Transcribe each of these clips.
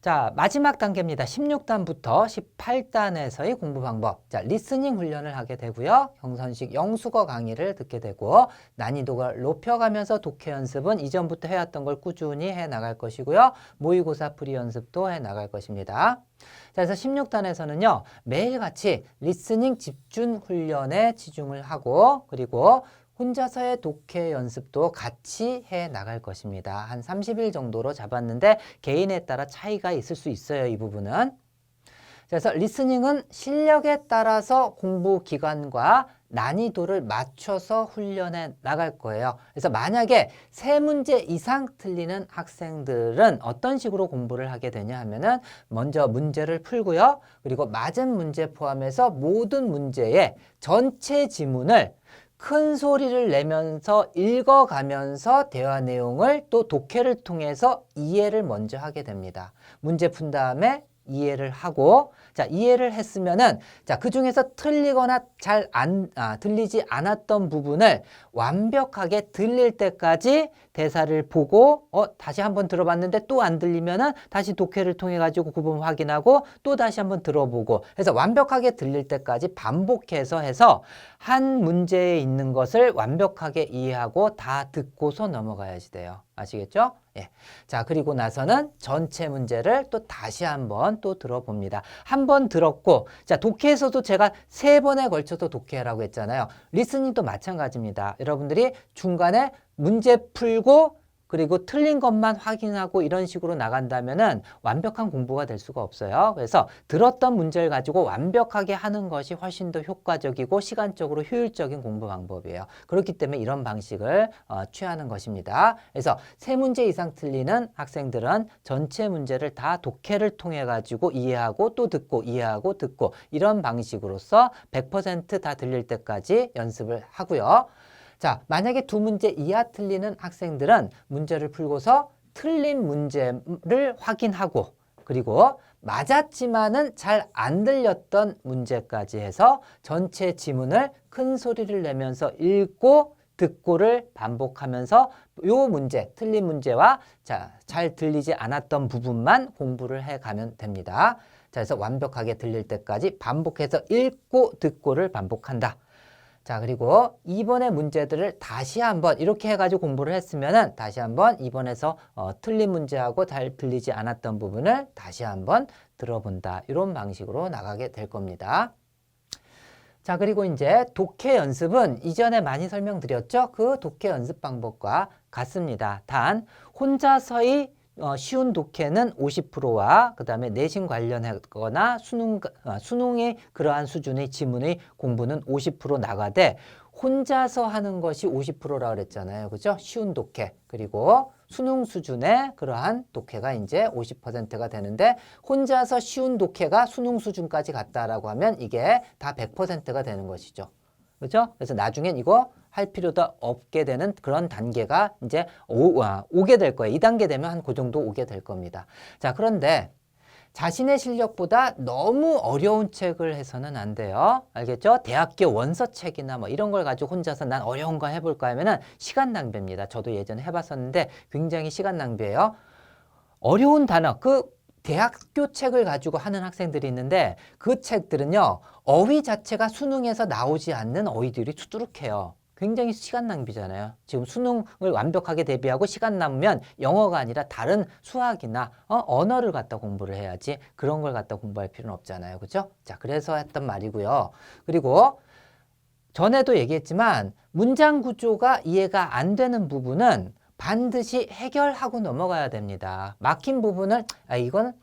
자, 마지막 단계입니다. 16단부터 18단에서의 공부 방법. 자, 리스닝 훈련을 하게 되고요. 경선식 영수거 강의를 듣게 되고 난이도를 높여가면서 독해 연습은 이전부터 해왔던 걸 꾸준히 해 나갈 것이고요. 모의고사 풀이 연습도 해 나갈 것입니다. 자, 그래서 16단에서는요. 매일같이 리스닝 집중 훈련에 치중을 하고 그리고 혼자서의 독해 연습도 같이 해 나갈 것입니다. 한 30일 정도로 잡았는데 개인에 따라 차이가 있을 수 있어요. 이 부분은. 그래서 리스닝은 실력에 따라서 공부 기간과 난이도를 맞춰서 훈련해 나갈 거예요. 그래서 만약에 3문제 이상 틀리는 학생들은 어떤 식으로 공부를 하게 되냐 하면은 먼저 문제를 풀고요. 그리고 맞은 문제 포함해서 모든 문제의 전체 지문을 큰 소리를 내면서 읽어가면서 대화 내용을 또 독해를 통해서 이해를 먼저 하게 됩니다. 문제 푼 다음에 이해를 하고, 자, 이해를 했으면은, 자, 그 중에서 틀리거나 들리지 않았던 부분을 완벽하게 들릴 때까지 대사를 보고, 다시 한번 들어봤는데 또 안 들리면은 다시 독해를 통해 가지고 그 부분 확인하고 또 다시 한번 들어보고 해서 완벽하게 들릴 때까지 반복해서 해서 한 문제에 있는 것을 완벽하게 이해하고 다 듣고서 넘어가야지 돼요. 아시겠죠? 예. 자, 그리고 나서는 전체 문제를 또 다시 한번 또 들어봅니다. 한 번 들었고, 자, 독해에서도 제가 3번에 걸쳐서 독해라고 했잖아요. 리스닝도 마찬가지입니다. 여러분들이 중간에 문제 풀고 그리고 틀린 것만 확인하고 이런 식으로 나간다면은 완벽한 공부가 될 수가 없어요. 그래서 들었던 문제를 가지고 완벽하게 하는 것이 훨씬 더 효과적이고 시간적으로 효율적인 공부 방법이에요. 그렇기 때문에 이런 방식을 취하는 것입니다. 그래서 3문제 이상 틀리는 학생들은 전체 문제를 다 독해를 통해 가지고 이해하고 또 듣고 이해하고 듣고 이런 방식으로서 100% 다 들릴 때까지 연습을 하고요. 자, 만약에 2문제 이하 틀리는 학생들은 문제를 풀고서 틀린 문제를 확인하고 그리고 맞았지만은 잘 안 들렸던 문제까지 해서 전체 지문을 큰 소리를 내면서 읽고 듣고를 반복하면서 요 문제, 틀린 문제와 자, 잘 들리지 않았던 부분만 공부를 해 가면 됩니다. 자, 그래서 완벽하게 들릴 때까지 반복해서 읽고 듣고를 반복한다. 자, 그리고 2번의 문제들을 다시 한번 이렇게 해가지고 공부를 했으면은 다시 한번 2번에서 틀린 문제하고 잘 들리지 않았던 부분을 다시 한번 들어본다. 이런 방식으로 나가게 될 겁니다. 자, 그리고 이제 독해 연습은 이전에 많이 설명드렸죠? 그 독해 연습 방법과 같습니다. 단 혼자서의 쉬운 독해는 50%와 그 다음에 내신 관련하거나 수능의 그러한 수준의 지문의 공부는 50% 나가되 혼자서 하는 것이 50%라고 그랬잖아요. 그죠? 쉬운 독해. 그리고 수능 수준의 그러한 독해가 이제 50%가 되는데 혼자서 쉬운 독해가 수능 수준까지 갔다라고 하면 이게 다 100%가 되는 것이죠. 그렇죠? 그래서 나중엔 이거 할 필요도 없게 되는 그런 단계가 이제 오게 될 거예요. 2단계 되면 한 그 정도 오게 될 겁니다. 자, 그런데 자신의 실력보다 너무 어려운 책을 해서는 안 돼요. 알겠죠? 대학교 원서책이나 뭐 이런 걸 가지고 혼자서 난 어려운 거 해볼까 하면은 시간 낭비입니다. 저도 예전에 해봤었는데 굉장히 시간 낭비예요. 어려운 단어, 그 대학교 책을 가지고 하는 학생들이 있는데 그 책들은요, 어휘 자체가 수능에서 나오지 않는 어휘들이 수두룩해요. 굉장히 시간 낭비잖아요. 지금 수능을 완벽하게 대비하고 시간 남으면 영어가 아니라 다른 수학이나 언어를 갖다 공부를 해야지 그런 걸 갖다 공부할 필요는 없잖아요. 그죠? 자, 그래서 했던 말이고요. 그리고 전에도 얘기했지만 문장 구조가 이해가 안 되는 부분은 반드시 해결하고 넘어가야 됩니다. 막힌 부분을 이건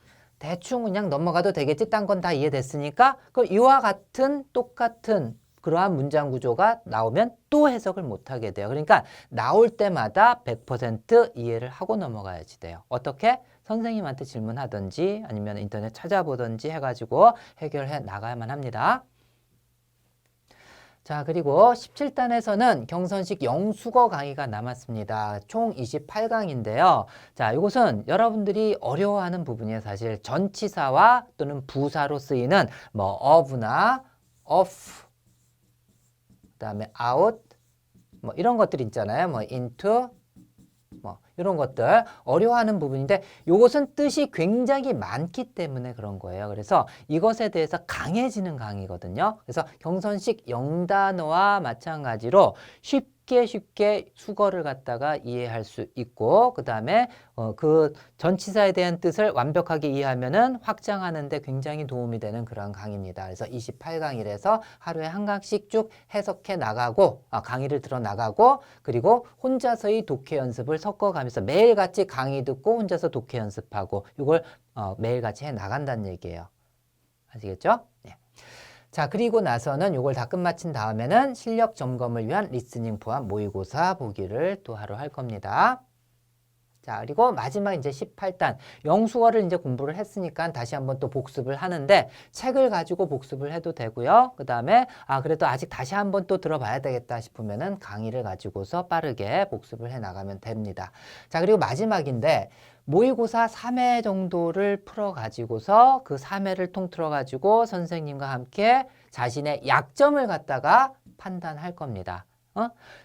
대충 그냥 넘어가도 되겠지. 딴 건 다 이해됐으니까 그 이와 같은 똑같은 그러한 문장 구조가 나오면 또 해석을 못하게 돼요. 그러니까 나올 때마다 100% 이해를 하고 넘어가야지 돼요. 어떻게? 선생님한테 질문하든지 아니면 인터넷 찾아보든지 해가지고 해결해 나가야만 합니다. 자, 그리고 17단에서는 경선식 영수거 강의가 남았습니다. 총 28강인데요. 자, 이것은 여러분들이 어려워하는 부분이에요. 사실 전치사와 또는 부사로 쓰이는 뭐 of나 of, 그다음에 out 뭐 이런 것들 있잖아요. 뭐 into 뭐 이런 것들 어려워하는 부분인데 이것은 뜻이 굉장히 많기 때문에 그런 거예요. 그래서 이것에 대해서 강해지는 강의거든요. 그래서 경선식 영단어와 마찬가지로 쉽게 수거를 갖다가 이해할 수 있고 그 다음에 그 전치사에 대한 뜻을 완벽하게 이해하면은 확장하는 데 굉장히 도움이 되는 그런 강의입니다. 그래서 28강이라서 하루에 한 강씩 쭉 해석해 나가고 강의를 들어 나가고 그리고 혼자서의 독해 연습을 섞어가면서 매일같이 강의 듣고 혼자서 독해 연습하고 이걸 매일같이 해 나간다는 얘기예요. 아시겠죠? 네. 자, 그리고 나서는 이걸 다 끝마친 다음에는 실력 점검을 위한 리스닝 포함 모의고사 보기를 또 하루 할 겁니다. 자, 그리고 마지막 이제 18단 영수어를 이제 공부를 했으니까 다시 한번 또 복습을 하는데 책을 가지고 복습을 해도 되고요. 그 다음에 그래도 아직 다시 한번 또 들어봐야 되겠다 싶으면은 강의를 가지고서 빠르게 복습을 해 나가면 됩니다. 자, 그리고 마지막인데 모의고사 3회 정도를 풀어 가지고서 그 3회를 통틀어 가지고 선생님과 함께 자신의 약점을 갖다가 판단할 겁니다.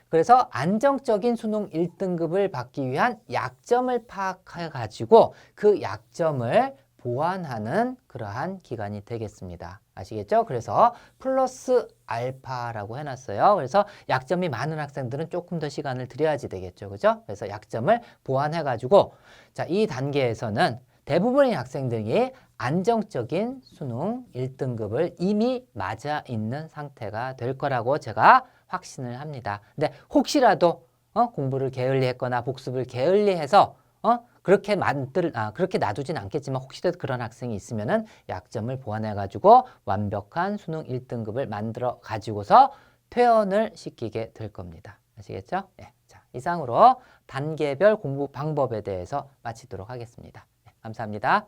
그래서 안정적인 수능 1등급을 받기 위한 약점을 파악해가지고 그 약점을 보완하는 그러한 기간이 되겠습니다. 아시겠죠? 그래서 플러스 알파라고 해놨어요. 그래서 약점이 많은 학생들은 조금 더 시간을 들여야지 되겠죠. 그죠? 그래서 약점을 보완해가지고 자, 이 단계에서는 대부분의 학생들이 안정적인 수능 1등급을 이미 맞아 있는 상태가 될 거라고 제가 확신을 합니다. 근데 혹시라도 공부를 게을리했거나 복습을 게을리해서 그렇게 그렇게 놔두진 않겠지만 혹시라도 그런 학생이 있으면은 약점을 보완해 가지고 완벽한 수능 1등급을 만들어 가지고서 퇴원을 시키게 될 겁니다. 아시겠죠? 네. 자, 이상으로 단계별 공부 방법에 대해서 마치도록 하겠습니다. 네, 감사합니다.